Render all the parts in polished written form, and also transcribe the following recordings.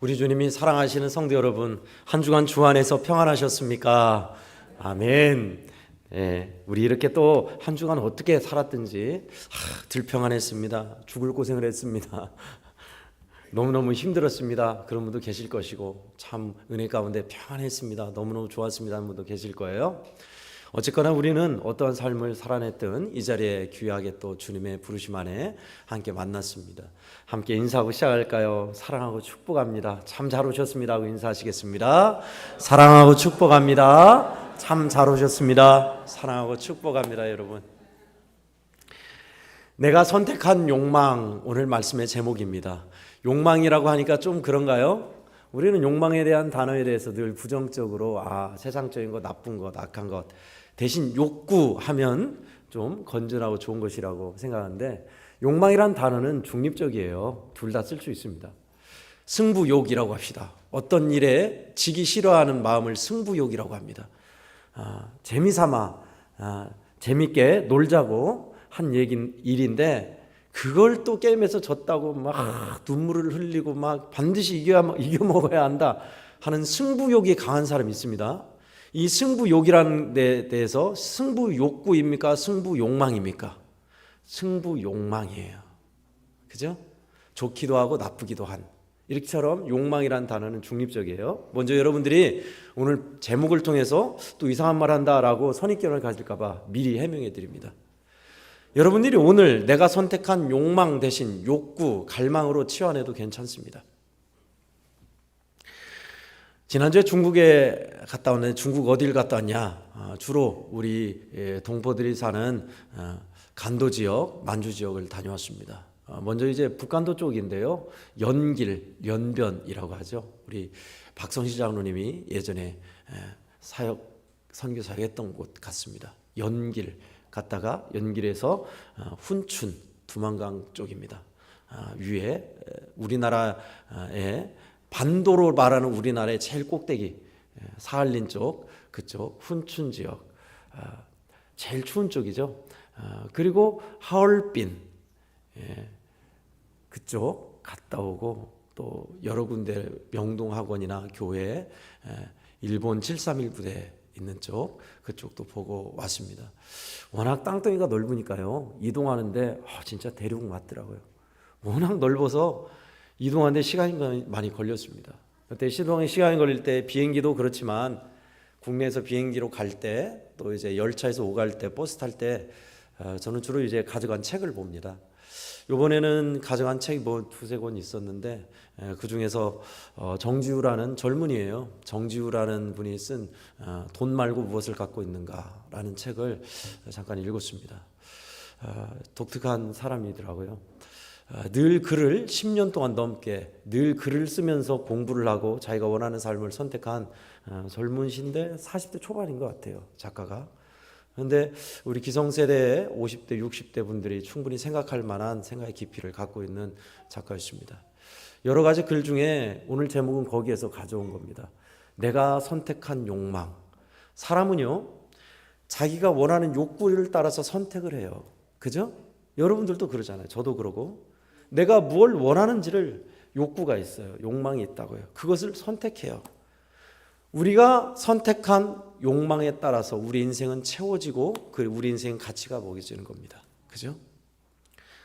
우리 주님이 사랑하시는 성도 여러분, 한 주간 주 안에서 평안하셨습니까? 아멘. 우리 이렇게 또 한 주간 어떻게 살았든지 들 평안했습니다. 죽을 고생을 했습니다. 너무너무 힘들었습니다. 그런 분도 계실 것이고, 참 은혜 가운데 평안했습니다. 너무너무 좋았습니다 하는 분도 계실 거예요. 어쨌거나 우리는 어떠한 삶을 살아냈든 이 자리에 귀하게 또 주님의 부르심 안에 함께 만났습니다. 함께 인사하고 시작할까요? 사랑하고 축복합니다. 참 잘 오셨습니다 하고 인사하시겠습니다. 사랑하고 축복합니다. 참 잘 오셨습니다. 사랑하고 축복합니다. 여러분, 내가 선택한 욕망, 오늘 말씀의 제목입니다. 욕망이라고 하니까 좀 그런가요? 우리는 욕망에 대한 단어에 대해서 늘 부정적으로 세상적인 것, 나쁜 것, 악한 것, 대신 욕구하면 좀 건전하고 좋은 것이라고 생각하는데, 욕망이란 단어는 중립적이에요. 둘 다 쓸 수 있습니다. 승부욕이라고 합시다. 어떤 일에 지기 싫어하는 마음을 승부욕이라고 합니다. 재미삼아 재밌게 놀자고 한 일인데, 그걸 또 게임에서 졌다고 막 눈물을 흘리고 막 반드시 이겨 먹어야 한다 하는 승부욕이 강한 사람이 있습니다. 이 승부욕이라는 데 대해서 승부욕구입니까? 승부욕망입니까? 승부욕망이에요. 그죠? 좋기도 하고 나쁘기도 한. 이렇게처럼 욕망이란 단어는 중립적이에요. 먼저 여러분들이 오늘 제목을 통해서 또 이상한 말 한다라고 선입견을 가질까 봐 미리 해명해 드립니다. 여러분들이 오늘 내가 선택한 욕망 대신 욕구, 갈망으로 치환해도 괜찮습니다. 지난주에 중국에 갔다 왔는데, 중국 어딜 갔다 왔냐? 주로 우리 동포들이 사는 간도 지역, 만주 지역을 다녀왔습니다. 먼저 이제 북간도 쪽인데요, 연길, 연변이라고 하죠. 우리 박성시 장로님이 예전에 선교 사역했던 곳 같습니다. 연길 갔다가 연길에서 훈춘, 두만강 쪽입니다. 위에 우리나라의 반도로 말하는 우리나라의 제일 꼭대기, 사할린 쪽, 그쪽 훈춘 지역, 제일 추운 쪽이죠. 그리고 하얼빈, 그쪽 갔다 오고, 또 여러 군데 명동학원이나 교회, 일본 731 부대 있는 쪽, 그쪽도 보고 왔습니다. 워낙 땅덩이가 넓으니까요, 이동하는데 진짜 대륙 맞더라고요. 워낙 넓어서 이동하는데 시간이 많이 걸렸습니다. 그때 시간이 걸릴 때 비행기도 그렇지만, 국내에서 비행기로 갈 때, 또 이제 열차에서 오갈 때, 버스 탈 때 저는 주로 이제 가져간 책을 봅니다. 이번에는 가져간 책이 두세 권 있었는데, 그 중에서 정지우라는 젊은이에요. 정지우라는 분이 쓴 돈 말고 무엇을 갖고 있는가라는 책을 잠깐 읽었습니다. 독특한 사람이더라고요. 늘 글을 10년 동안 넘게 늘 글을 쓰면서 공부를 하고 자기가 원하는 삶을 선택한 젊은 신데 40대 초반인 것 같아요, 작가가. 그런데 우리 기성세대의 50대, 60대 분들이 충분히 생각할 만한 생각의 깊이를 갖고 있는 작가였습니다. 여러 가지 글 중에 오늘 제목은 거기에서 가져온 겁니다. 내가 선택한 욕망. 사람은요, 자기가 원하는 욕구를 따라서 선택을 해요. 그죠? 여러분들도 그러잖아요. 저도 그러고. 내가 뭘 원하는지를, 욕구가 있어요. 욕망이 있다고요. 그것을 선택해요. 우리가 선택한 욕망에 따라서 우리 인생은 채워지고, 우리 인생은 가치가 먹여지는 겁니다. 그죠?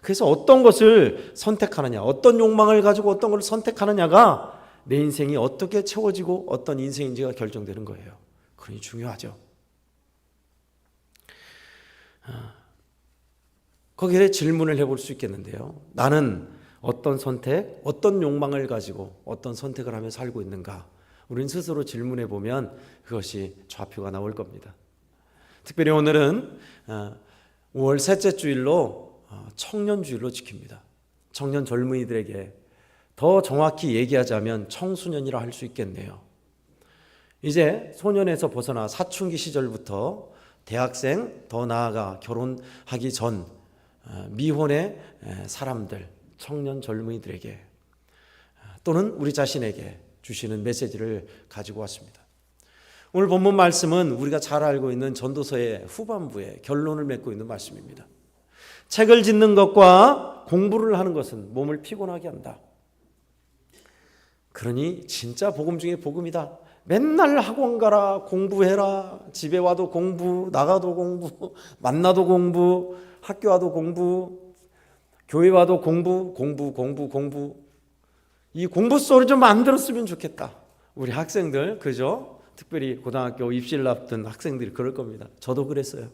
그래서 어떤 것을 선택하느냐, 어떤 욕망을 가지고 어떤 것을 선택하느냐가 내 인생이 어떻게 채워지고 어떤 인생인지가 결정되는 거예요. 그러니 중요하죠. 거기에 질문을 해볼 수 있겠는데요. 나는 어떤 선택, 어떤 욕망을 가지고 어떤 선택을 하며 살고 있는가? 우린 스스로 질문해 보면 그것이 좌표가 나올 겁니다. 특별히 오늘은 5월 셋째 주일로 청년주일로 지킵니다. 청년 젊은이들에게 더 정확히 얘기하자면 청소년이라 할 수 있겠네요. 이제 소년에서 벗어나 사춘기 시절부터 대학생, 더 나아가 결혼하기 전 미혼의 사람들, 청년 젊은이들에게 또는 우리 자신에게 주시는 메시지를 가지고 왔습니다. 오늘 본문 말씀은 우리가 잘 알고 있는 전도서의 후반부에 결론을 맺고 있는 말씀입니다. 책을 짓는 것과 공부를 하는 것은 몸을 피곤하게 한다. 그러니 진짜 복음 중에 복음이다. 맨날 학원 가라, 공부해라, 집에 와도 공부, 나가도 공부, 만나도 공부, 학교 와도 공부, 교회 와도 공부. 이 공부 소리 좀 안 들었으면 좋겠다. 우리 학생들, 그죠? 특별히 고등학교 입시를 앞둔 학생들이 그럴 겁니다. 저도 그랬어요.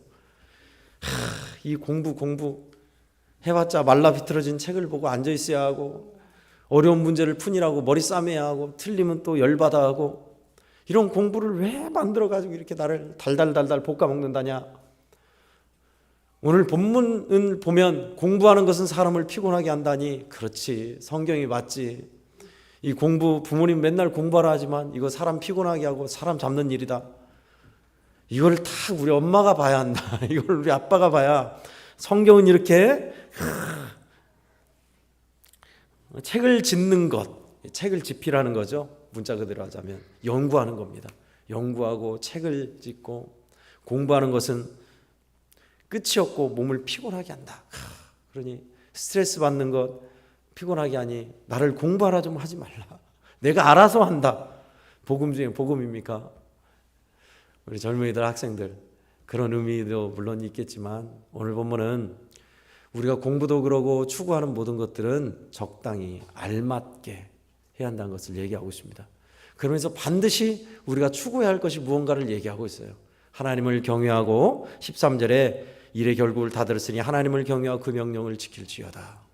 이 공부 해봤자 말라 비틀어진 책을 보고 앉아 있어야 하고, 어려운 문제를 푸니라고 머리 싸매야 하고, 틀리면 또 열받아 하고, 이런 공부를 왜 만들어가지고 이렇게 나를 달달달달 볶아먹는다냐. 오늘 본문을 보면 공부하는 것은 사람을 피곤하게 한다니, 그렇지, 성경이 맞지. 이 공부, 부모님 맨날 공부하라 하지만 이거 사람 피곤하게 하고 사람 잡는 일이다. 이걸 다 우리 엄마가 봐야 한다. 이걸 우리 아빠가 봐야. 성경은 이렇게 책을 짓는 것, 책을 집필하는 거죠. 문자 그대로 하자면 연구하는 겁니다. 연구하고 책을 짓고 공부하는 것은 끝이 없고 몸을 피곤하게 한다. 그러니 스트레스 받는 것 피곤하게 하니 나를 공부하라 좀 하지 말라. 내가 알아서 한다. 복음 중에 복음입니까? 우리 젊은이들, 학생들, 그런 의미도 물론 있겠지만 오늘 본문은 우리가 공부도 그러고 추구하는 모든 것들은 적당히 알맞게 해야 한다는 것을 얘기하고 있습니다. 그러면서 반드시 우리가 추구해야 할 것이 무언가를 얘기하고 있어요. 하나님을 경외하고 13절에 일의 결국을 다 들었으니 하나님을 경외하고 그 명령을 지킬지어다.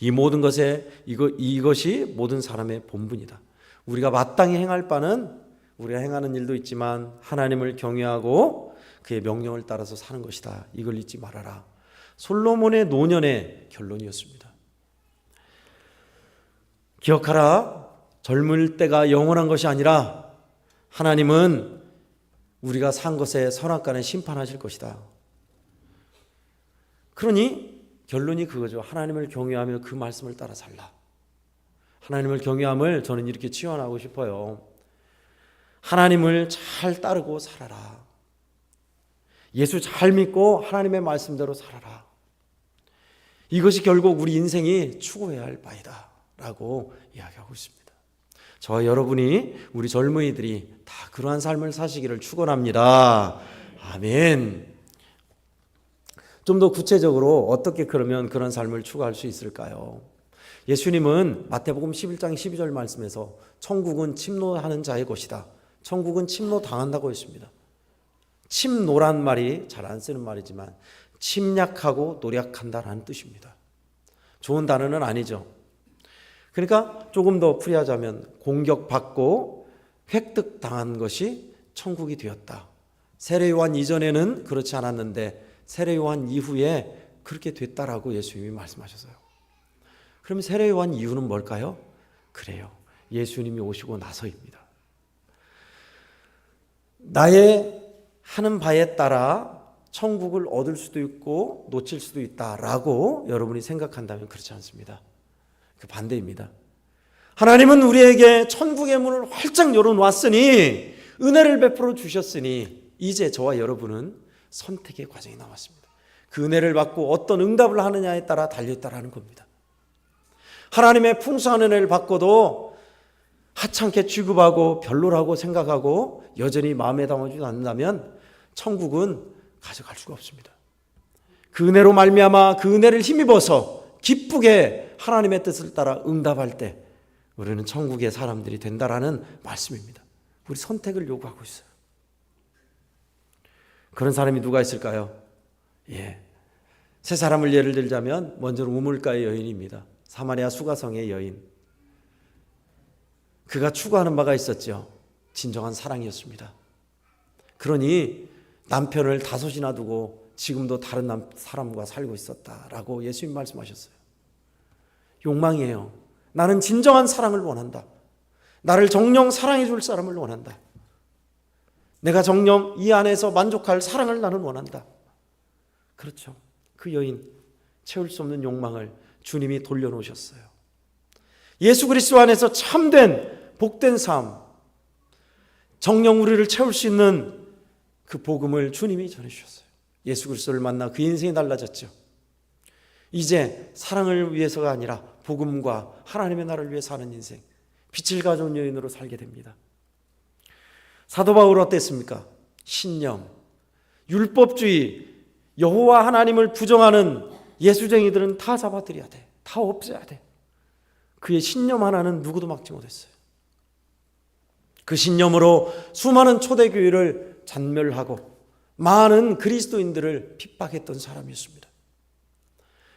이 모든 것에 이것이 모든 사람의 본분이다. 우리가 마땅히 행할 바는 우리가 행하는 일도 있지만 하나님을 경외하고 그의 명령을 따라서 사는 것이다. 이걸 잊지 말아라. 솔로몬의 노년의 결론이었습니다. 기억하라. 젊을 때가 영원한 것이 아니라 하나님은 우리가 산 것에 선악간에 심판하실 것이다. 그러니 결론이 그거죠. 하나님을 경외하며 그 말씀을 따라 살라. 하나님을 경외함을 저는 이렇게 치환하고 싶어요. 하나님을 잘 따르고 살아라. 예수 잘 믿고 하나님의 말씀대로 살아라. 이것이 결국 우리 인생이 추구해야 할 바이다 라고 이야기하고 있습니다. 저와 여러분이, 우리 젊은이들이 다 그러한 삶을 사시기를 축원합니다. 아멘. 좀 더 구체적으로 어떻게 그러면 그런 삶을 추구할 수 있을까요? 예수님은 마태복음 11장 12절 말씀에서 천국은 침노하는 자의 것이다. 천국은 침노당한다고 했습니다. 침노란 말이 잘 안 쓰는 말이지만 침략하고 노력한다라는 뜻입니다. 좋은 단어는 아니죠. 그러니까 조금 더 풀이하자면 공격받고 획득당한 것이 천국이 되었다. 세례요한 이전에는 그렇지 않았는데 세례요한 이후에 그렇게 됐다라고 예수님이 말씀하셨어요. 그럼 세례요한 이유는 뭘까요? 그래요. 예수님이 오시고 나서입니다. 나의 하는 바에 따라 천국을 얻을 수도 있고 놓칠 수도 있다라고 여러분이 생각한다면 그렇지 않습니다. 그 반대입니다. 하나님은 우리에게 천국의 문을 활짝 열어놓았으니, 은혜를 베풀어 주셨으니 이제 저와 여러분은 선택의 과정이 남았습니다. 그 은혜를 받고 어떤 응답을 하느냐에 따라 달려있다라는 겁니다. 하나님의 풍성한 은혜를 받고도 하찮게 취급하고 별로라고 생각하고 여전히 마음에 담아주지 않는다면 천국은 가져갈 수가 없습니다. 그 은혜로 말미암아 그 은혜를 힘입어서 기쁘게 하나님의 뜻을 따라 응답할 때 우리는 천국의 사람들이 된다라는 말씀입니다. 우리 선택을 요구하고 있어요. 그런 사람이 누가 있을까요? 세 사람을 예를 들자면 먼저는 우물가의 여인입니다. 사마리아 수가성의 여인. 그가 추구하는 바가 있었죠. 진정한 사랑이었습니다. 그러니 남편을 5이나 두고 지금도 다른 사람과 살고 있었다라고 예수님 말씀하셨어요. 욕망이에요. 나는 진정한 사랑을 원한다. 나를 정녕 사랑해 줄 사람을 원한다. 내가 정녕 이 안에서 만족할 사랑을 나는 원한다. 그렇죠. 그 여인, 채울 수 없는 욕망을 주님이 돌려놓으셨어요. 예수 그리스도 안에서 참된 복된 삶, 정녕 우리를 채울 수 있는 그 복음을 주님이 전해주셨어요. 예수 그리스도를 만나 그 인생이 달라졌죠. 이제 사랑을 위해서가 아니라 복음과 하나님의 나라를 위해 사는 인생, 빛을 가져온 여인으로 살게 됩니다. 사도 바울 어땠습니까? 신념, 율법주의, 여호와 하나님을 부정하는 예수쟁이들은 다 잡아들여야 돼. 다 없애야 돼. 그의 신념 하나는 누구도 막지 못했어요. 그 신념으로 수많은 초대교회를 잔멸하고 많은 그리스도인들을 핍박했던 사람이었습니다.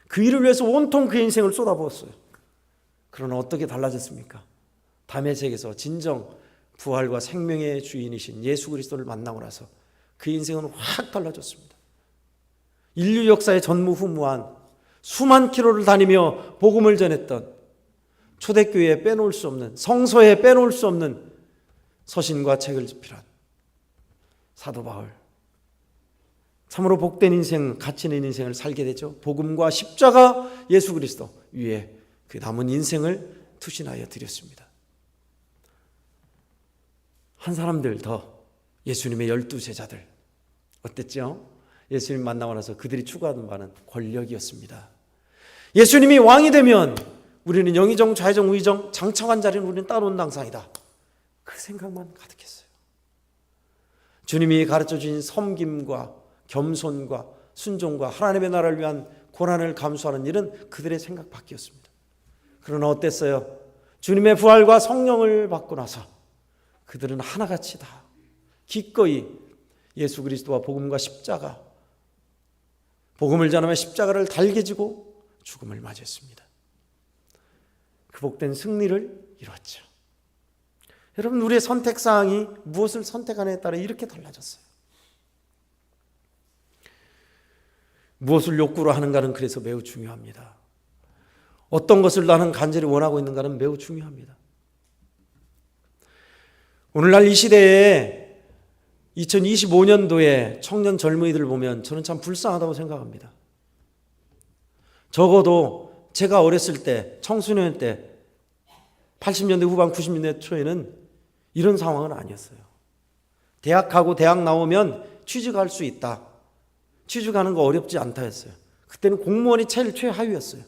그 일을 위해서 온통 그의 인생을 쏟아부었어요. 그러나 어떻게 달라졌습니까? 다메섹에서 진정 부활과 생명의 주인이신 예수 그리스도를 만나고 나서 그 인생은 확 달라졌습니다. 인류 역사의 전무후무한 수만 킬로를 다니며 복음을 전했던 초대교회에 빼놓을 수 없는, 성서에 빼놓을 수 없는 서신과 책을 집필한 사도 바울, 참으로 복된 인생, 가치 있는 인생을 살게 되죠. 복음과 십자가 예수 그리스도 위에 그 남은 인생을 투신하여 드렸습니다. 한 사람들 더, 예수님의 12제자들 어땠죠? 예수님 만나고 나서 그들이 추구하는 바는 권력이었습니다. 예수님이 왕이 되면 우리는 영의정, 좌의정, 우의정, 장차관 자리는 우리는 따놓은 당상이다. 그 생각만 가득했어요. 주님이 가르쳐 주신 섬김과 겸손과 순종과 하나님의 나라를 위한 고난을 감수하는 일은 그들의 생각 밖이었습니다. 그러나 어땠어요? 주님의 부활과 성령을 받고 나서 그들은 하나같이 다 기꺼이 예수 그리스도와 복음과 십자가, 복음을 전하며 십자가를 달게 지고 죽음을 맞이했습니다. 그 복된 승리를 이뤘죠. 여러분, 우리의 선택사항이 무엇을 선택하느냐에 따라 이렇게 달라졌어요. 무엇을 욕구로 하는가는 그래서 매우 중요합니다. 어떤 것을 나는 간절히 원하고 있는가는 매우 중요합니다. 오늘날 이 시대에 2025년도에 청년 젊은이들을 보면 저는 참 불쌍하다고 생각합니다. 적어도 제가 어렸을 때, 청소년 때 80년대 후반 90년대 초에는 이런 상황은 아니었어요. 대학 가고 대학 나오면 취직할 수 있다. 취직하는 거 어렵지 않다 했어요. 그때는 공무원이 제일 최하위였어요.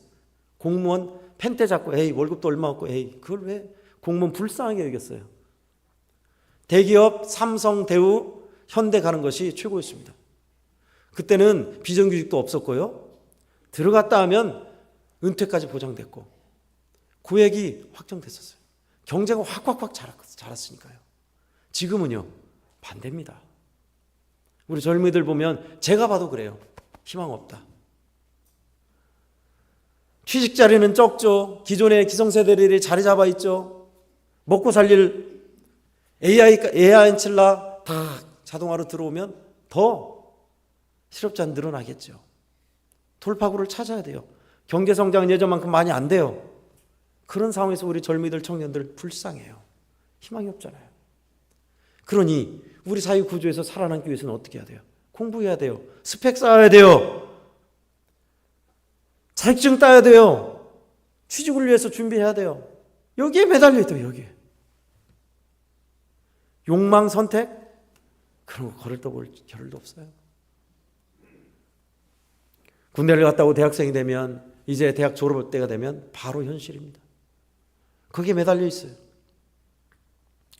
공무원 펜대 잡고 에이 월급도 얼마 없고 에이 그걸 왜 공무원 불쌍하게 여겼어요. 대기업 삼성, 대우, 현대 가는 것이 최고였습니다. 그때는 비정규직도 없었고요. 들어갔다 하면 은퇴까지 보장됐고 고액이 확정됐었어요. 경제가 확 자랐으니까요. 지금은요 반대입니다. 우리 젊은이들 보면 제가 봐도 그래요. 희망 없다. 취직 자리는 적죠. 기존의 기성세대들이 자리 잡아 있죠. 먹고 살릴 AI 칠라 다 자동화로 들어오면 더 실업자 늘어나겠죠. 돌파구를 찾아야 돼요. 경제 성장은 예전만큼 많이 안 돼요. 그런 상황에서 우리 젊은이들, 청년들 불쌍해요. 희망이 없잖아요. 그러니 우리 사회 구조에서 살아남기 위해서는 어떻게 해야 돼요? 공부해야 돼요. 스펙 쌓아야 돼요. 자격증 따야 돼요. 취직을 위해서 준비해야 돼요. 여기에 매달려 있어요. 여기에. 욕망 선택? 그런 거 걸을 떠볼 겨를도 없어요. 군대를 갔다 오고 대학생이 되면 이제 대학 졸업할 때가 되면 바로 현실입니다. 거기에 매달려 있어요.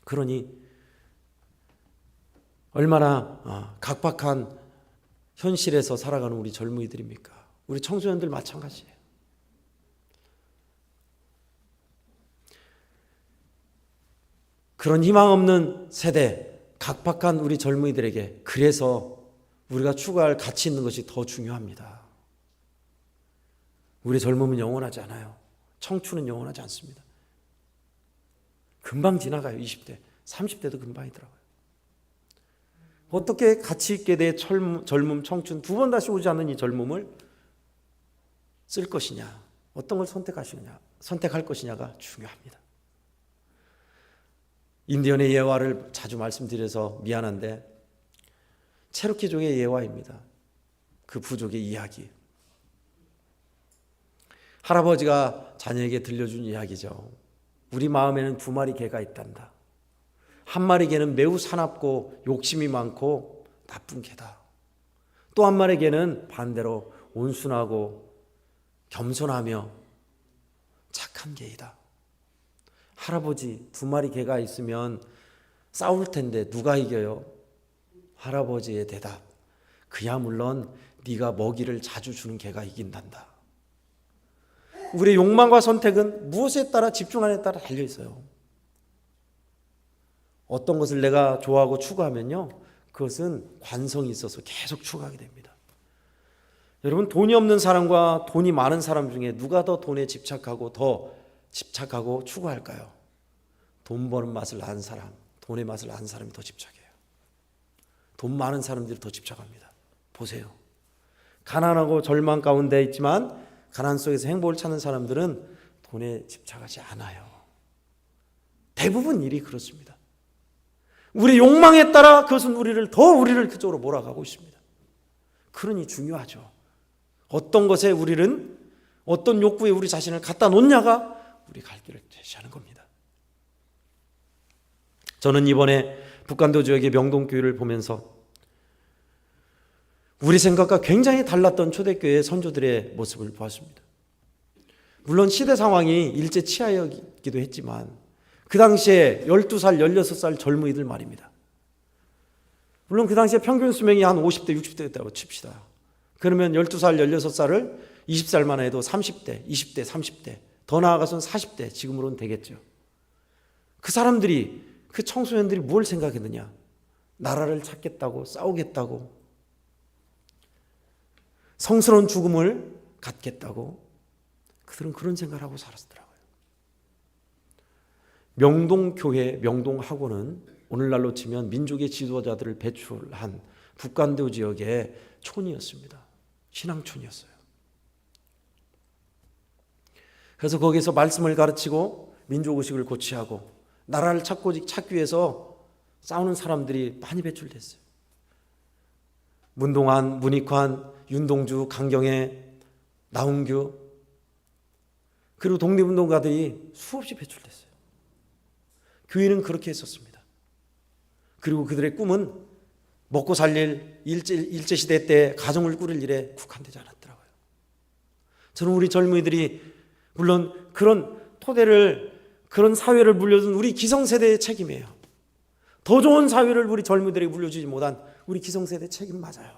그러니 얼마나 각박한 현실에서 살아가는 우리 젊은이들입니까? 우리 청소년들 마찬가지예요. 그런 희망 없는 세대, 각박한 우리 젊은이들에게 그래서 우리가 추구할 가치 있는 것이 더 중요합니다. 우리 젊음은 영원하지 않아요. 청춘은 영원하지 않습니다. 금방 지나가요. 20대, 30대도 금방이더라고요. 어떻게 가치 있게 내 젊음, 청춘 두 번 다시 오지 않는 이 젊음을 쓸 것이냐, 어떤 걸 선택할 것이냐가 중요합니다. 인디언의 예화를 자주 말씀드려서 미안한데 체로키족의 예화입니다. 그 부족의 이야기. 할아버지가 자녀에게 들려준 이야기죠. 우리 마음에는 두 마리 개가 있단다. 한 마리 개는 매우 사납고 욕심이 많고 나쁜 개다. 또 한 마리 개는 반대로 온순하고 겸손하며 착한 개이다. 할아버지 2마리 개가 있으면 싸울 텐데 누가 이겨요? 할아버지의 대답. 그야 물론 네가 먹이를 자주 주는 개가 이긴단다. 우리의 욕망과 선택은 무엇에 따라 집중하느냐에 따라 달려 있어요. 어떤 것을 내가 좋아하고 추구하면요, 그것은 관성이 있어서 계속 추구하게 됩니다. 여러분, 돈이 없는 사람과 돈이 많은 사람 중에 누가 더 돈에 집착하고 추구할까요? 돈 버는 맛을 아는 사람, 돈의 맛을 아는 사람이 더 집착해요. 돈 많은 사람들이 더 집착합니다. 보세요. 가난하고 절망 가운데 있지만 가난 속에서 행복을 찾는 사람들은 돈에 집착하지 않아요. 대부분 일이 그렇습니다. 우리 욕망에 따라 그것은 우리를 그쪽으로 몰아가고 있습니다. 그러니 중요하죠. 어떤 것에 우리는, 어떤 욕구에 우리 자신을 갖다 놓냐가 우리 갈 길을 제시하는 겁니다. 저는 이번에 북간도 지역의 명동교회를 보면서 우리 생각과 굉장히 달랐던 초대교회 선조들의 모습을 보았습니다. 물론 시대 상황이 일제 치하였기도 했지만 그 당시에 12살, 16살 젊은이들 말입니다. 물론 그 당시에 평균 수명이 한 50대, 60대였다고 칩시다. 그러면 12살, 16살을 20살만 해도 30대, 20대, 30대, 더 나아가서는 40대, 지금으로는 되겠죠. 그 사람들이, 그 청소년들이 뭘 생각했느냐? 나라를 찾겠다고, 싸우겠다고, 성스러운 죽음을 갖겠다고, 그들은 그런 생각을 하고 살았더라고요. 명동교회, 명동학원은 오늘날로 치면 민족의 지도자들을 배출한 북간도 지역의 촌이었습니다. 신앙촌이었어요. 그래서 거기서 말씀을 가르치고 민족의식을 고취하고 나라를 찾기 위해서 싸우는 사람들이 많이 배출됐어요. 문동환, 문익환, 윤동주, 강경애, 나훈규, 그리고 독립운동가들이 수없이 배출됐어요. 교회는 그렇게 했었습니다. 그리고 그들의 꿈은 먹고 살릴 일제시대 때 가정을 꾸릴 일에 국한되지 않았더라고요. 저는 우리 젊은이들이 물론 그런 토대를, 그런 사회를 물려준 우리 기성세대의 책임이에요. 더 좋은 사회를 우리 젊은이들에게 물려주지 못한 우리 기성세대의 책임 맞아요.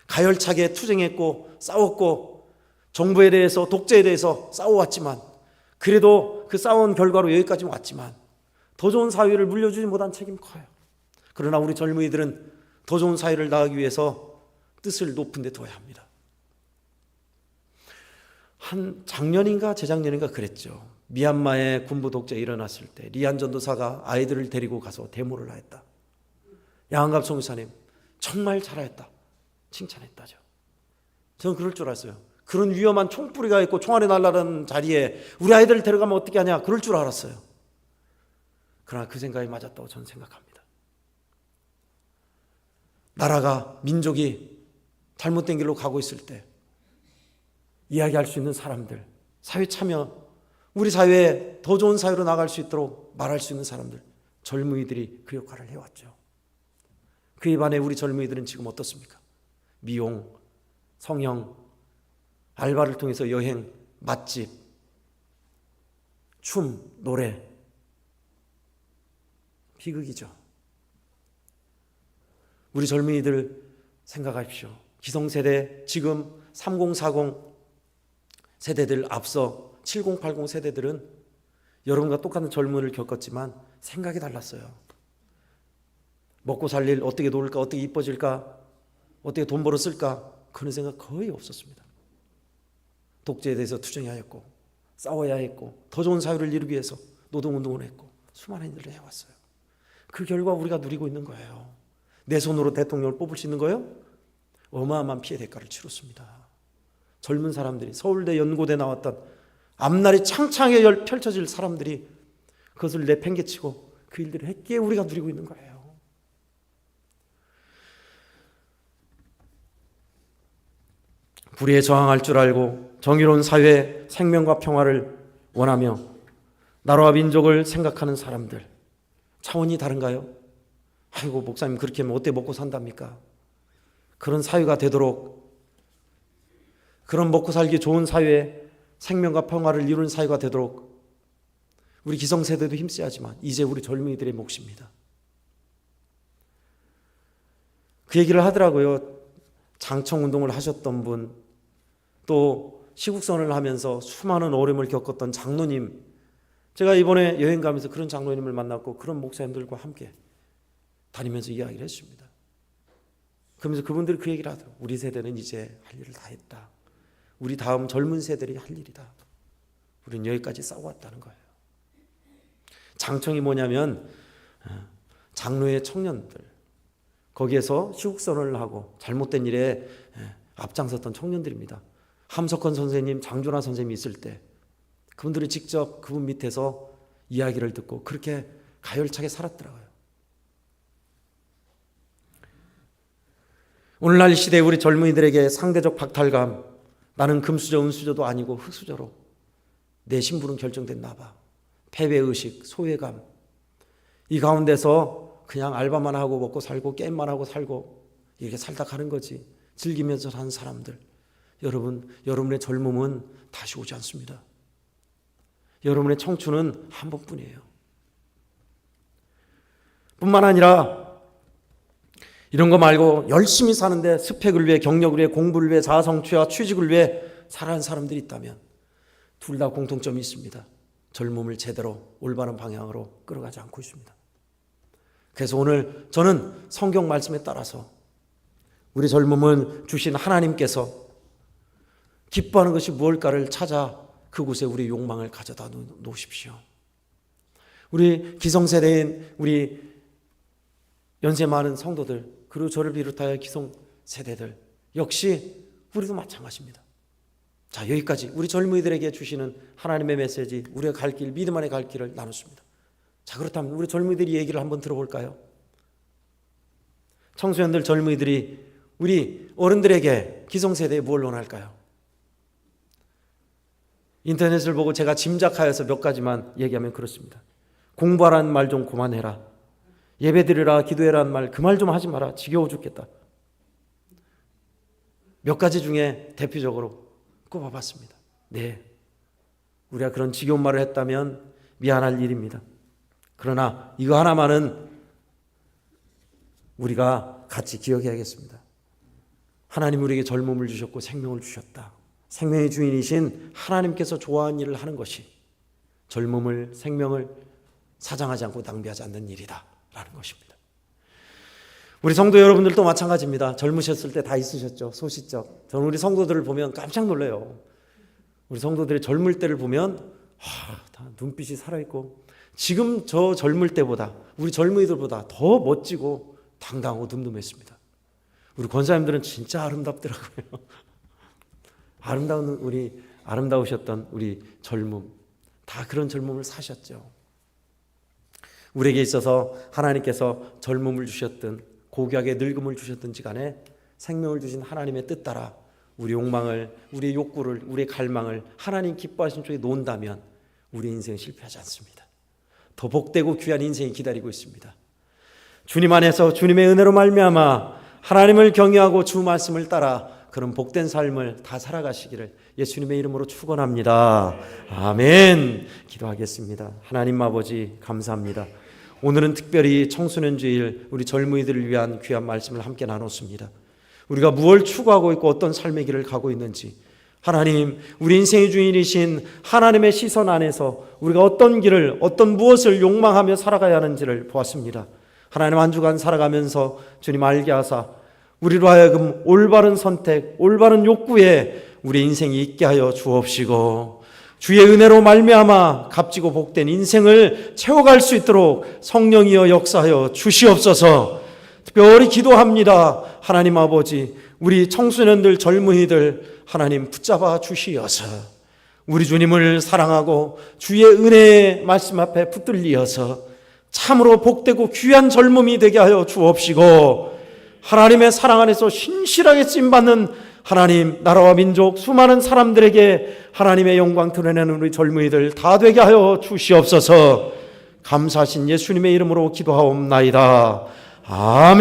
가열차게 투쟁했고 싸웠고 정부에 대해서, 독재에 대해서 싸워왔지만, 그래도 그 싸운 결과로 여기까지 왔지만 더 좋은 사회를 물려주지 못한 책임 커요. 그러나 우리 젊은이들은 더 좋은 사회를 나가기 위해서 뜻을 높은 데 둬야 합니다. 한 작년인가 재작년인가 그랬죠. 미얀마의 군부 독재 일어났을 때 리안 전도사가 아이들을 데리고 가서 데모를 하였다. 양한갑 총사님 정말 잘하였다, 칭찬했다죠. 저는 그럴 줄 알았어요. 그런 위험한 총뿌리가 있고 총알이 날아가는 자리에 우리 아이들을 데려가면 어떻게 하냐, 그럴 줄 알았어요. 그러나 그 생각이 맞았다고 저는 생각합니다. 나라가, 민족이 잘못된 길로 가고 있을 때 이야기할 수 있는 사람들, 사회 참여, 우리 사회에 더 좋은 사회로 나갈 수 있도록 말할 수 있는 사람들, 젊은이들이 그 역할을 해왔죠. 그에 반해 우리 젊은이들은 지금 어떻습니까? 미용, 성형, 알바를 통해서 여행, 맛집, 춤, 노래, 비극이죠. 우리 젊은이들 생각하십시오. 기성세대, 지금 30, 40 세대들 앞서 70, 80 세대들은 여러분과 똑같은 젊음을 겪었지만 생각이 달랐어요. 먹고 살 일, 어떻게 놀까, 어떻게 이뻐질까, 어떻게 돈 벌어 쓸까, 그런 생각 거의 없었습니다. 독재에 대해서 투쟁하였고 싸워야 했고 더 좋은 사회를 이루기 위해서 노동운동을 했고 수많은 일을 해왔어요. 그 결과 우리가 누리고 있는 거예요. 내 손으로 대통령을 뽑을 수 있는 거예요? 어마어마한 피해 대가를 치렀습니다. 젊은 사람들이, 서울대, 연고대 나왔던 앞날이 창창하게 펼쳐질 사람들이 그것을 내팽개치고 그 일들을 했기에 우리가 누리고 있는 거예요. 불의에 저항할 줄 알고 정의로운 사회, 생명과 평화를 원하며 나라와 민족을 생각하는 사람들, 차원이 다른가요? 아이고 목사님 그렇게 하면 어떻게 먹고 산답니까? 그런 사회가 되도록, 그런 먹고 살기 좋은 사회에 생명과 평화를 이루는 사회가 되도록 우리 기성세대도 힘써야지만 이제 우리 젊은이들의 몫입니다. 그 얘기를 하더라고요. 장청운동을 하셨던 분, 또 시국선언을 하면서 수많은 어려움을 겪었던 장로님, 제가 이번에 여행 가면서 그런 장로님을 만났고 그런 목사님들과 함께 다니면서 이야기를 했습니다. 그러면서 그분들이 그 얘기를 하더라고요. 우리 세대는 이제 할 일을 다 했다. 우리 다음 젊은 세대들이 할 일이다. 우리는 여기까지 싸워왔다는 거예요. 장청이 뭐냐면 장로의 청년들, 거기에서 시국선언을 하고 잘못된 일에 앞장섰던 청년들입니다. 함석헌 선생님, 장준하 선생님이 있을 때 그분들이 직접 그분 밑에서 이야기를 듣고 그렇게 가열차게 살았더라고요. 오늘날 시대에 우리 젊은이들에게 상대적 박탈감, 나는 금수저 은수저도 아니고 흙수저로 내 신분은 결정됐나 봐, 패배의식, 소외감, 이 가운데서 그냥 알바만 하고 먹고 살고 게임만 하고 살고 이렇게 살다 가는 거지, 즐기면서 사는 사람들, 여러분의 젊음은 다시 오지 않습니다. 여러분의 청춘은 한 번뿐이에요. 뿐만 아니라 이런 거 말고 열심히 사는데 스펙을 위해, 경력을 위해, 공부를 위해, 자아성취와 취직을 위해 살아가는 사람들이 있다면 둘 다 공통점이 있습니다. 젊음을 제대로 올바른 방향으로 끌어가지 않고 있습니다. 그래서 오늘 저는 성경 말씀에 따라서 우리 젊음은 주신 하나님께서 기뻐하는 것이 무엇일까를 찾아 그곳에 우리 욕망을 가져다 놓으십시오. 우리 기성세대인 우리 연세 많은 성도들, 그리고 저를 비롯하여 기성세대들 역시 우리도 마찬가지입니다. 자, 여기까지 우리 젊은이들에게 주시는 하나님의 메시지, 우리가 갈 길, 믿음 안에 갈 길을 나눴습니다. 자, 그렇다면 우리 젊은이들이 얘기를 한번 들어볼까요? 청소년들, 젊은이들이 우리 어른들에게, 기성세대에 뭘 원할까요? 인터넷을 보고 제가 짐작하여서 몇 가지만 얘기하면 그렇습니다. 공부하라는 말 좀 그만해라. 예배드리라, 기도해라는 말 그 말 좀 하지 마라. 지겨워 죽겠다. 몇 가지 중에 대표적으로 꼽아봤습니다. 네, 우리가 그런 지겨운 말을 했다면 미안할 일입니다. 그러나 이거 하나만은 우리가 같이 기억해야겠습니다. 하나님 우리에게 젊음을 주셨고 생명을 주셨다. 생명의 주인이신 하나님께서 좋아하는 일을 하는 것이 젊음을, 생명을 사장하지 않고 낭비하지 않는 일이다 라는 것입니다. 우리 성도 여러분들도 마찬가지입니다. 젊으셨을 때 다 있으셨죠. 소시적. 저는 우리 성도들을 보면 깜짝 놀라요. 우리 성도들의 젊을 때를 보면 다 눈빛이 살아있고, 지금 저 젊을 때보다, 우리 젊은이들보다 더 멋지고 당당하고 듬듬했습니다. 우리 권사님들은 진짜 아름답더라고요. 아름다우셨던 우리 젊음, 다 그런 젊음을 사셨죠. 우리에게 있어서 하나님께서 젊음을 주셨든 고귀하게 늙음을 주셨든지 간에 생명을 주신 하나님의 뜻 따라 우리 욕망을, 우리의 욕구를, 우리의 갈망을 하나님 기뻐하신 쪽에 놓는다면 우리 인생은 실패하지 않습니다. 더 복되고 귀한 인생이 기다리고 있습니다. 주님 안에서 주님의 은혜로 말미암아 하나님을 경외하고 주 말씀을 따라 그런 복된 삶을 다 살아가시기를 예수님의 이름으로 축원합니다. 아멘. 기도하겠습니다. 하나님 아버지 감사합니다. 오늘은 특별히 청소년 주일 우리 젊은이들을 위한 귀한 말씀을 함께 나눴습니다. 우리가 무엇을 추구하고 있고 어떤 삶의 길을 가고 있는지, 하나님, 우리 인생의 주인이신 하나님의 시선 안에서 우리가 어떤 길을, 어떤 무엇을 욕망하며 살아가야 하는지를 보았습니다. 하나님, 한 주간 살아가면서 주님 알게 하사 우리로 하여금 올바른 선택, 올바른 욕구에 우리 인생이 있게 하여 주옵시고, 주의 은혜로 말미암아 값지고 복된 인생을 채워갈 수 있도록 성령이여 역사하여 주시옵소서. 특별히 기도합니다. 하나님 아버지, 우리 청소년들, 젊은이들 하나님 붙잡아 주시어서 우리 주님을 사랑하고 주의 은혜의 말씀 앞에 붙들리어서 참으로 복되고 귀한 젊음이 되게 하여 주옵시고, 하나님의 사랑 안에서 신실하게 쓰임받는 하나님, 나라와 민족, 수많은 사람들에게 하나님의 영광 드러내는 우리 젊은이들 다 되게 하여 주시옵소서. 감사하신 예수님의 이름으로 기도하옵나이다. 아멘.